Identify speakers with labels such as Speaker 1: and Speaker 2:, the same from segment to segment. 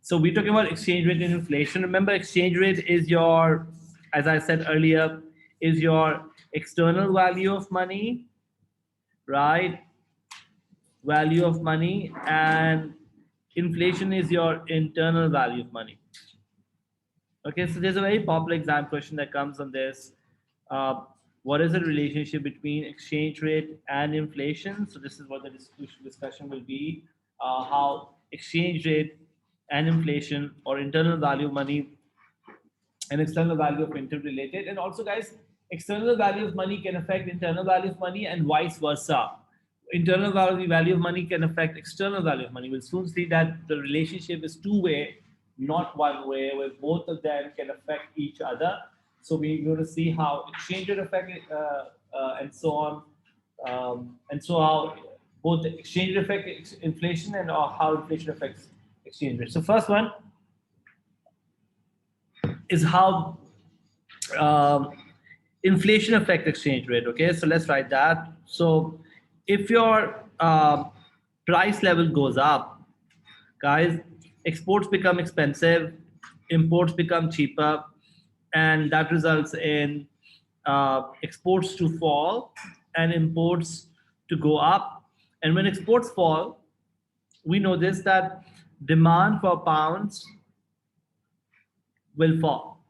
Speaker 1: So we're talking about exchange rate and inflation. Remember, exchange rate is your, as I said earlier, is your external value of money, right? Value of money, and inflation is your internal value of money. Okay, so there's a very popular exam question that comes on this. Uh, what is the relationship between exchange rate and inflation? So this is what the discussion will be. How exchange rate and inflation, or internal value of money and external value of interrelated. And also, guys, external value of money can affect internal value of money and vice versa. Internal value of money can affect external value of money. We'll soon see that the relationship is two-way, not one way, where both of them can affect each other. So we're going to see how exchange rate affect and so on, and so how both the exchange rate affect inflation, and how inflation affects exchange rate. So first one is how um, inflation affect exchange rate. Okay, so let's write that. So if your price level goes up, guys, exports become expensive, imports become cheaper, and that results in exports to fall and imports to go up. And when exports fall, we know this, that demand for pounds will fall.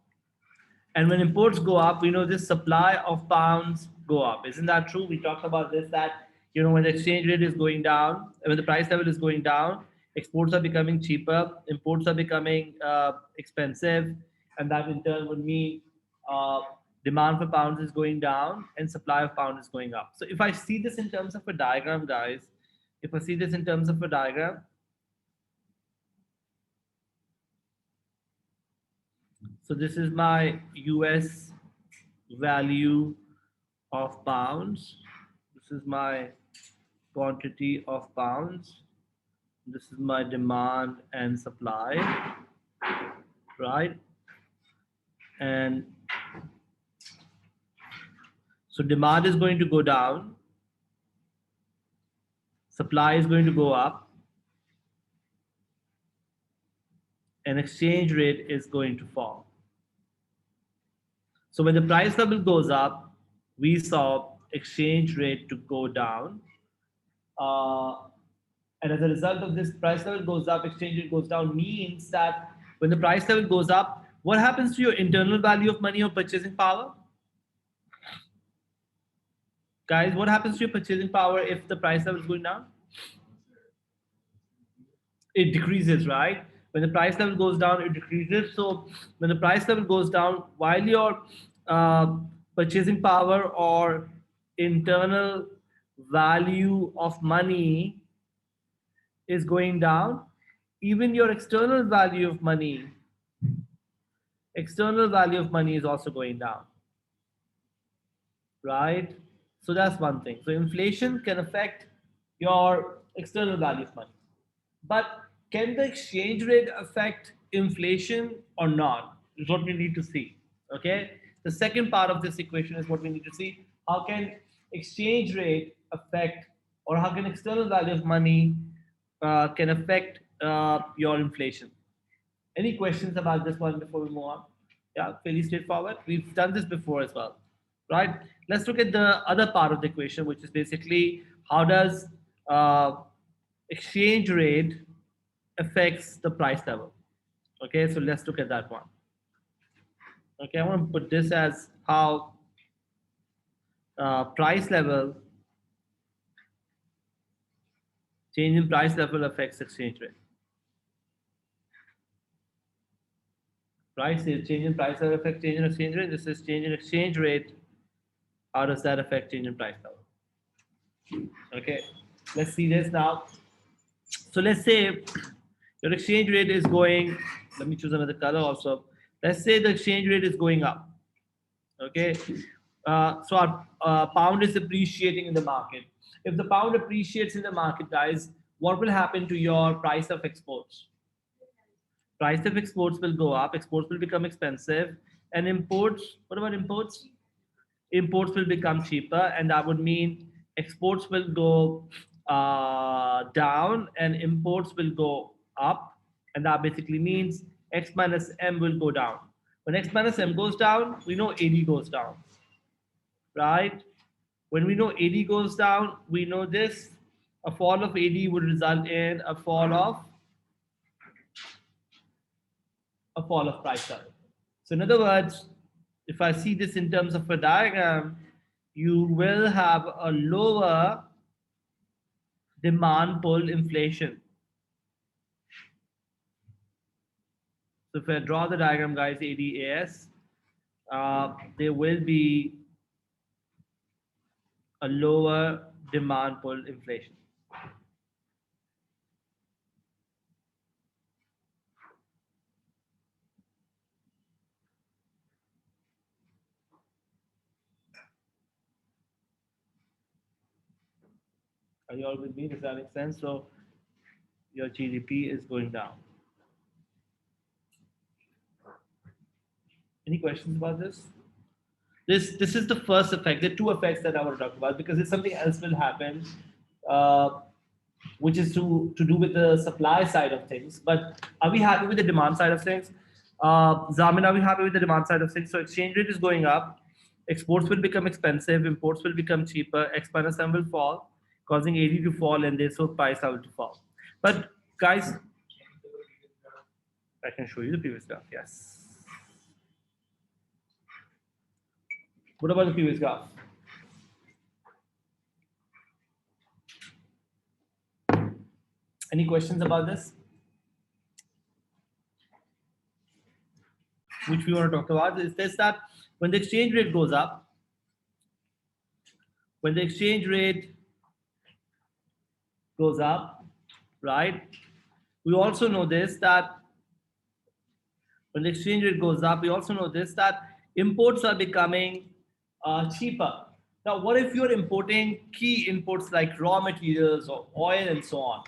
Speaker 1: And when imports go up, we know this, supply of pounds go up. Isn't that true? We talked about this, that when the exchange rate is going down, when the price level is going down, exports are becoming cheaper, imports are becoming expensive, and that in turn would mean uh, demand for pounds is going down and supply of pounds is going up. So if I see this in terms of a diagram, guys, if I see this in terms of a diagram, so this is my US value of pounds. This is my quantity of pounds. This is my demand and supply, right? And so demand is going to go down, supply is going to go up, and exchange rate is going to fall. So when the price level goes up, we saw exchange rate to go down. And as a result of this, price level goes up, exchange rate goes down, means that when the price level goes up, what happens to your internal value of money or purchasing power? Guys, what happens to your purchasing power if the price level is going down? It decreases, right? When the price level goes down, it decreases. So when the price level goes down, while your purchasing power or internal value of money is going down, even your external value of money is also going down, right? So that's one thing. So inflation can affect your external value of money. But can the exchange rate affect inflation or not? Is what we need to see. Okay. The second part of this equation is what we need to see. How can exchange rate affect, or how can external value of money can affect your inflation? Any questions about this one before we move on? Yeah, fairly straightforward. We've done this before as well, right? Let's look at the other part of the equation, which is basically how does exchange rate affects the price level. Okay, so let's look at that one. Okay, I want to put this as how price level, change in price level affects exchange rate. Price is change in price level affect change in exchange rate. This is change in exchange rate. How does that affect change in price level? Okay, let's see this now. So let's say your exchange rate is going, let me choose another color also. Let's say the exchange rate is going up. Okay, so our pound is appreciating in the market. If the pound appreciates in the market, guys, what will happen to your price of exports? Price of exports will go up, exports will become expensive, and imports, what about imports? Imports will become cheaper, and that would mean exports will go down and imports will go up, And that basically means X minus M will go down. When X minus M goes down, we know AD goes down, right? When we know AD goes down, we know this. A fall of AD would result in a fall of price level. So in other words, if I see this in terms of a diagram, you will have a lower demand pull inflation. So if I draw the diagram, guys, ADAS, there will be a lower demand pull inflation. Are you all with me? Does that make sense? So your GDP is going down. Any questions about this? This is the first effect. There are two effects that I want to talk about because if something else will happen, uh, which is to do with the supply side of things. But are we happy with the demand side of things? Zamin, are we happy with the demand side of things? So exchange rate is going up. Exports will become expensive. Imports will become cheaper. X minus M will fall, causing AD to fall, and therefore price will to fall. But guys, I can show you the previous graph. Yes. What about the previous graph? Any questions about this? Which we want to talk about is this, that when the exchange rate goes up, when the exchange rate goes up, right? We also know this, that when the exchange rate goes up, we also know this, that imports are becoming cheaper. Now, what if you're importing key inputs like raw materials or oil and so on?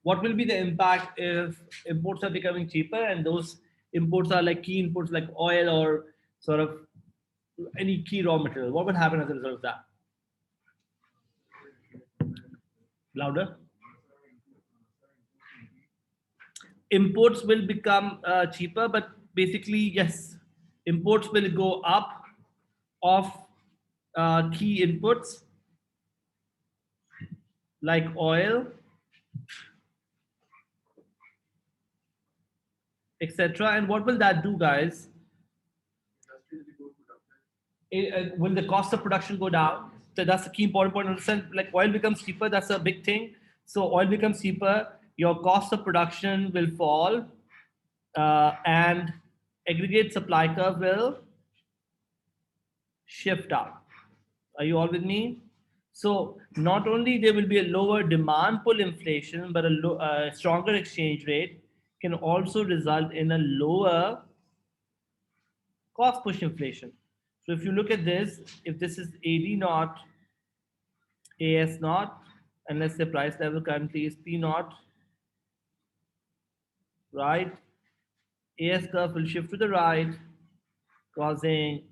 Speaker 1: What will be the impact if imports are becoming cheaper and those imports are like key inputs like oil or sort of any key raw material? What will happen as a result of that? Louder. Imports will become cheaper, but basically, yes, imports will go up of key inputs like oil, etc. And what will that do, guys? Will the cost of production go down? So that's the key important point. Understand, like oil becomes cheaper, that's a big thing. So oil becomes cheaper, your cost of production will fall, and aggregate supply curve will shift up. Are you all with me? So not only there will be a lower demand pull inflation, but a stronger exchange rate can also result in a lower cost push inflation. So if you look at this, if this is AD naught, AS naught, and let's say price level currently is P naught, right? AS curve will shift to the right, causing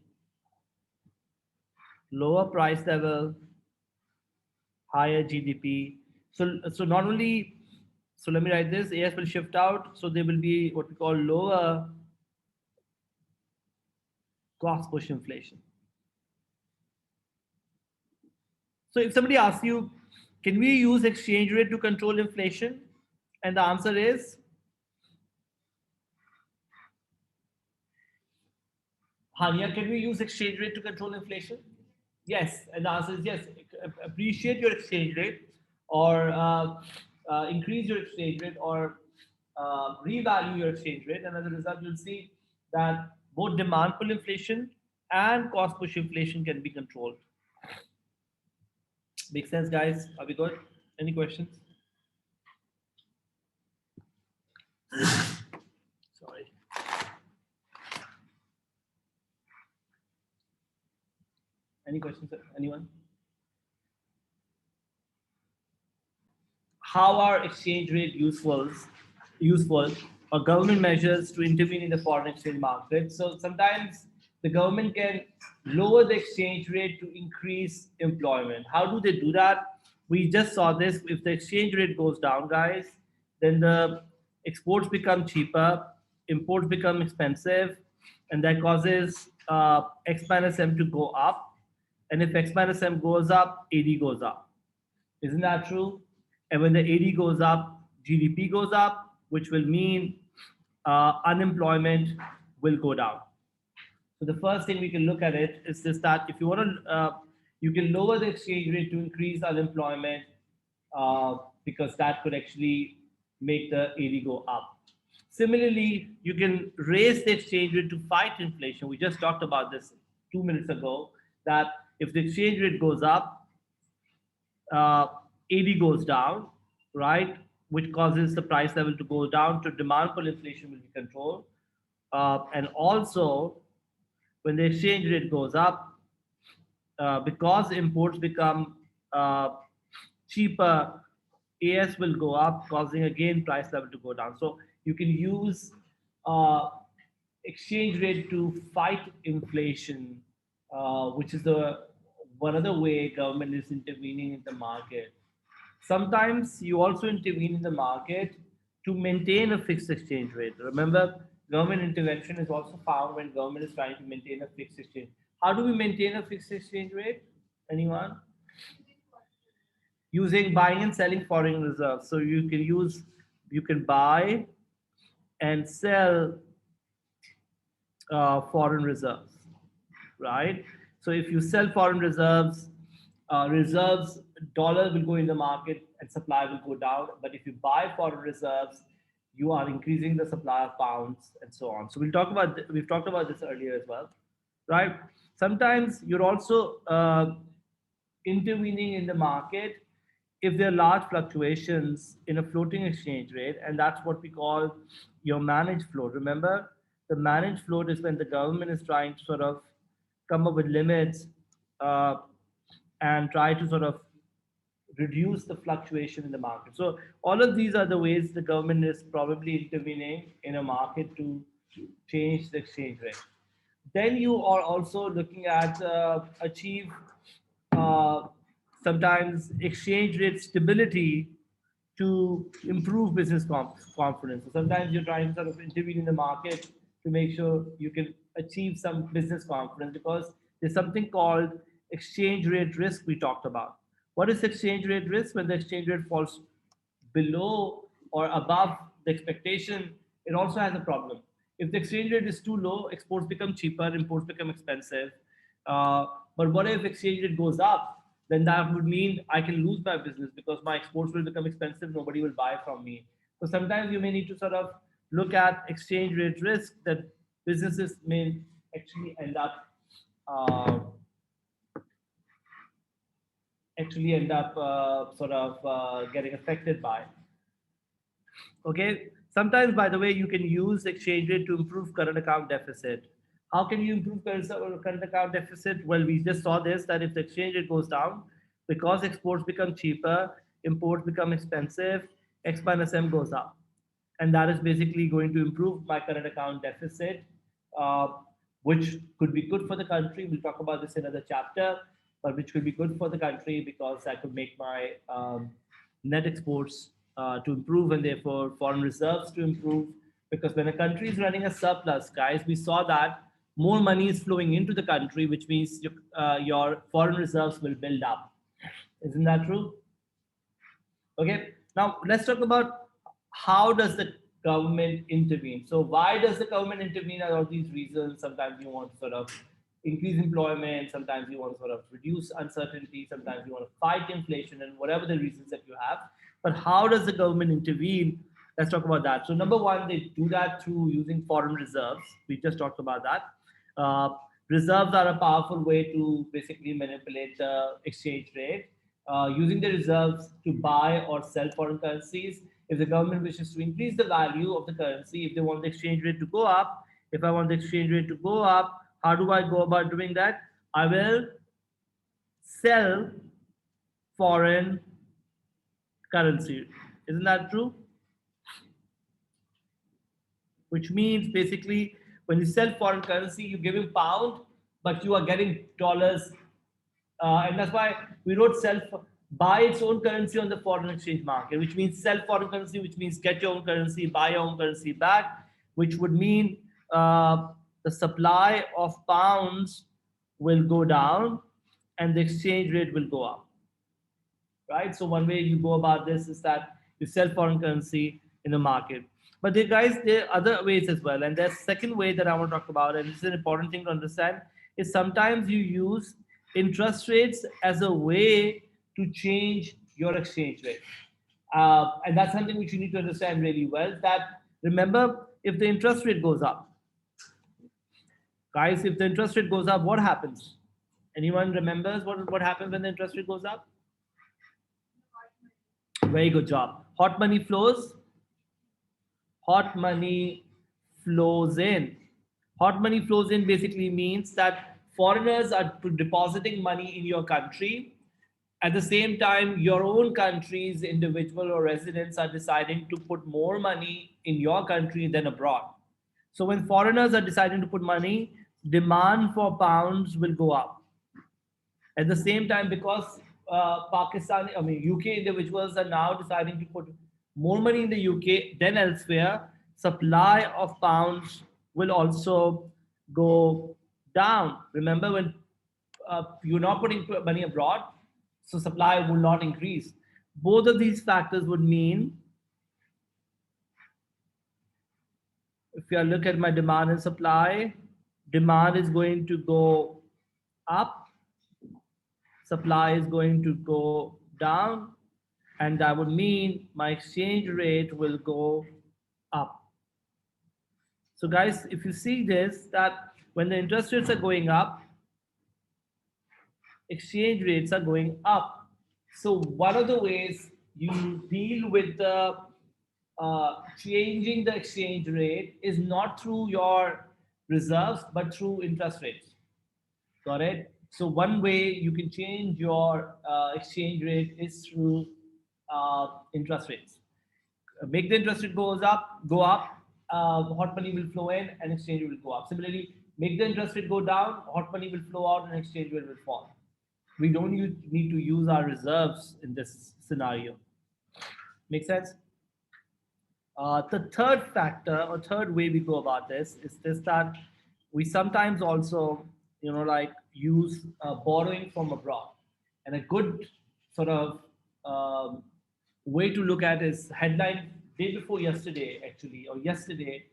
Speaker 1: lower price level, higher GDP. So not only, so let me write this, AS will shift out, so there will be what we call lower cost push inflation. So if somebody asks you, can we use exchange rate to control inflation? And the answer is, Hania, can we use exchange rate to control inflation? Yes, and the answer is yes. Appreciate your exchange rate, or increase your exchange rate, or revalue your exchange rate, and as a result, you'll see that both demand pull inflation and cost push inflation can be controlled. Make sense, guys? Are we good? Any questions? Sorry. Any questions? Anyone? How are exchange rate useful or government measures to intervene in the foreign exchange market? So sometimes the government can lower the exchange rate to increase employment. How do they do that? We just saw this. If the exchange rate goes down, guys, then the exports become cheaper, imports become expensive, and that causes X minus M to go up. And if X minus M goes up, AD goes up. Isn't that true? And when the AD goes up, GDP goes up, which will mean unemployment will go down. So the first thing we can look at it is this, that if you want to, you can lower the exchange rate to increase unemployment, because that could actually make the AD go up. Similarly, you can raise the exchange rate to fight inflation. We just talked about this 2 minutes ago, that if the exchange rate goes up, AD goes down, right? Which causes the price level to go down, to demand pull inflation will be controlled. And also, when the exchange rate goes up, because imports become cheaper, AS will go up, causing again price level to go down. So you can use uh, exchange rate to fight inflation, which is the one other way government is intervening in the market. Sometimes you also intervene in the market to maintain a fixed exchange rate. Remember, government intervention is also found when government is trying to maintain a fixed exchange. How do we maintain a fixed exchange rate? Anyone? Using buying and selling foreign reserves. So you can buy and sell foreign reserves, right? So if you sell foreign reserves, reserves, dollar will go in the market and supply will go down. But if you buy foreign reserves, you are increasing the supply of pounds and so on. So we've talked about this earlier as well, right? Sometimes you're also intervening in the market if there are large fluctuations in a floating exchange rate, and that's what we call your managed float. Remember, the managed float is when the government is trying to sort of come up with limits, uh, and try to sort of reduce the fluctuation in the market. So all of these are the ways the government is probably intervening in a market to change the exchange rate. Then you are also looking at achieve uh, sometimes exchange rate stability to improve business confidence. So sometimes you're trying to sort of intervene in the market to make sure you can achieve some business confidence, because there's something called exchange rate risk we talked about. What is exchange rate risk? When the exchange rate falls below or above the expectation, it also has a problem. If the exchange rate is too low, exports become cheaper, imports become expensive. Uh, but what if exchange rate goes up? Then that would mean I can lose my business because my exports will become expensive. Nobody will buy from me. So sometimes you may need to sort of look at exchange rate risk that businesses may actually uh, end up sort of getting affected by. Okay. Sometimes, by the way, you can use exchange rate to improve current account deficit. How can you improve current account deficit? Well, we just saw this, that if the exchange rate goes down, because exports become cheaper, imports become expensive, X minus M goes up. And that is basically going to improve my current account deficit, uh, which could be good for the country. We'll talk about this in another chapter, but which could be good for the country because that could make my net exports to improve, and therefore foreign reserves to improve. Because when a country is running a surplus, guys, we saw that more money is flowing into the country, which means your foreign reserves will build up. Isn't that true? Okay. Now let's talk about how does the government intervene. So why does the government intervene? Are all these reasons. Sometimes you want to sort of increase employment. Sometimes you want to sort of reduce uncertainty. Sometimes you want to fight inflation, and whatever the reasons that you have. But how does the government intervene? Let's talk about that. So number one, they do that through using foreign reserves. We just talked about that. Uh, Reserves are a powerful way to basically manipulate the exchange rate. Using the reserves to buy or sell foreign currencies. If the government wishes to increase the value of the currency, if they want the exchange rate to go up, if I want the exchange rate to go up, how do I go about doing that? I will sell foreign currency. Isn't that true? Which means basically when you sell foreign currency, you give him pound, but you are getting dollars, and that's why we wrote sell buy its own currency on the foreign exchange market, which means sell foreign currency, which means get your own currency, buy your own currency back, which would mean the supply of pounds will go down and the exchange rate will go up, right? So one way you go about this is that you sell foreign currency in the market. But there, guys, there are other ways as well. And the second way that I want to talk about, and this is an important thing to understand, is sometimes you use interest rates as a way to change your exchange rate. And that's something which you need to understand really well. That remember, if the interest rate goes up, guys, if the interest rate goes up, what happens? Anyone remembers what happens when the interest rate goes up? Very good job. Hot money flows. Hot money flows in. Hot money flows in basically means that foreigners are depositing money in your country. At the same time, your own country's individual or residents are deciding to put more money in your country than abroad. So when foreigners are deciding to put money, demand for pounds will go up. At the same time, because UK individuals are now deciding to put more money in the UK than elsewhere, supply of pounds will also go down. Remember, when you're not putting money abroad, so supply will not increase. Both of these factors would mean, if you look at my demand and supply, demand is going to go up, supply is going to go down, and that would mean my exchange rate will go up. So guys, if you see this, that when the interest rates are going up, exchange rates are going up. So one of the ways you deal with the changing the exchange rate is not through your reserves, but through interest rates. Got it? So one way you can change your exchange rate is through interest rates. Make the interest rate go up, hot money will flow in and exchange rate will go up. Similarly, make the interest rate go down, hot money will flow out and exchange rate will fall. We don't need to use our reserves in this scenario. Make sense? The third factor or third way we go about this is this, that we sometimes also, like use borrowing from abroad. And a good sort of way to look at is headline day before yesterday, actually, or yesterday,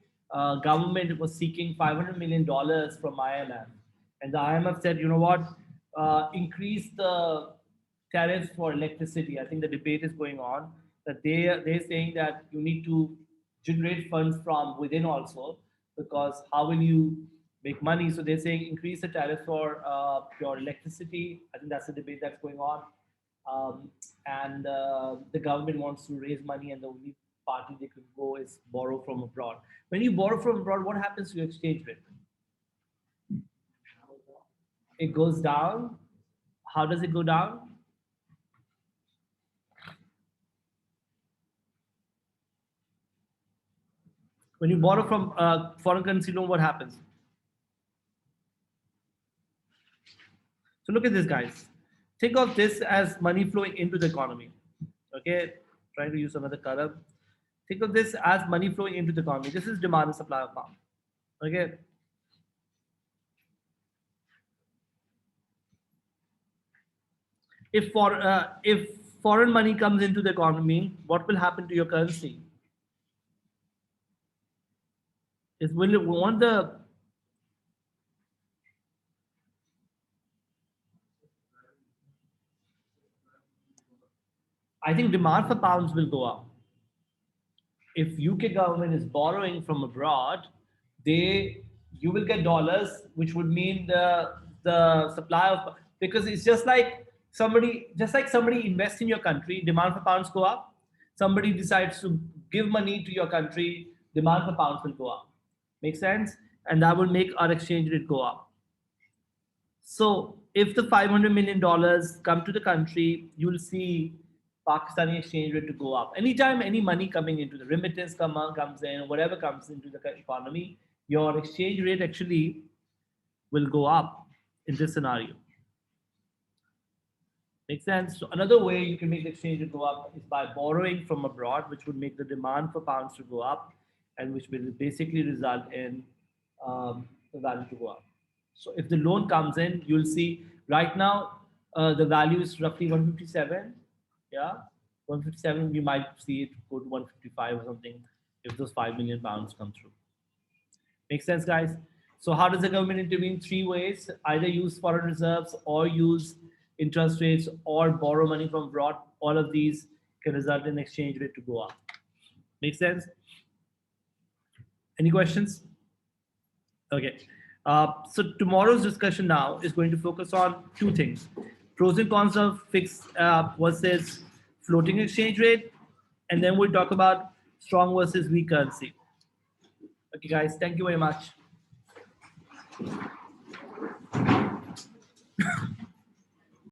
Speaker 1: government was seeking $500 million from IMF. And the IMF said, you know what, increase the tariffs for electricity. I think the debate is going on that they're saying that you need to generate funds from within also, because how will you make money? So they're saying increase the tariff for your electricity. I think that's the debate that's going on. And the government wants to raise money, and the only party they could go is borrow from abroad. When you borrow from abroad, what happens to your exchange rate? It goes down. How does it go down? When you borrow from foreign currency loan, what happens? So look at this, guys. Think of this as money flowing into the economy. Okay, trying to use another color. Think of this as money flowing into the economy. This is demand and supply of pound. Okay. If foreign money comes into the economy, what will happen to your currency? Is will it want the I think demand for pounds will go up. If UK government is borrowing from abroad, you will get dollars, which would mean the supply of, because it's just like somebody invests in your country, demand for pounds go up. Somebody decides to give money to your country, demand for pounds will go up. Make sense? And that will make our exchange rate go up. So if the $500 million come to the country, you will see Pakistani exchange rate to go up. Anytime any money coming into the remittance comes in, whatever comes into the economy, your exchange rate actually will go up in this scenario. Makes sense. So another way you can make the exchange rate go up is by borrowing from abroad, which would make the demand for pounds to go up, and which will basically result in the value to go up. So if the loan comes in, you'll see right now the value is roughly 157. Yeah, 157. You might see it go to 155 or something if those 5 million pounds come through. Make sense, guys? So how does the government intervene? Three ways: either use foreign reserves, or use interest rates, or borrow money from abroad. All of these can result in exchange rate to go up. Make sense? Any questions? Okay. So tomorrow's discussion now is going to focus on two things: pros and cons of fixed versus floating exchange rate, and then we'll talk about strong versus weak currency. Okay, guys. Thank you very much.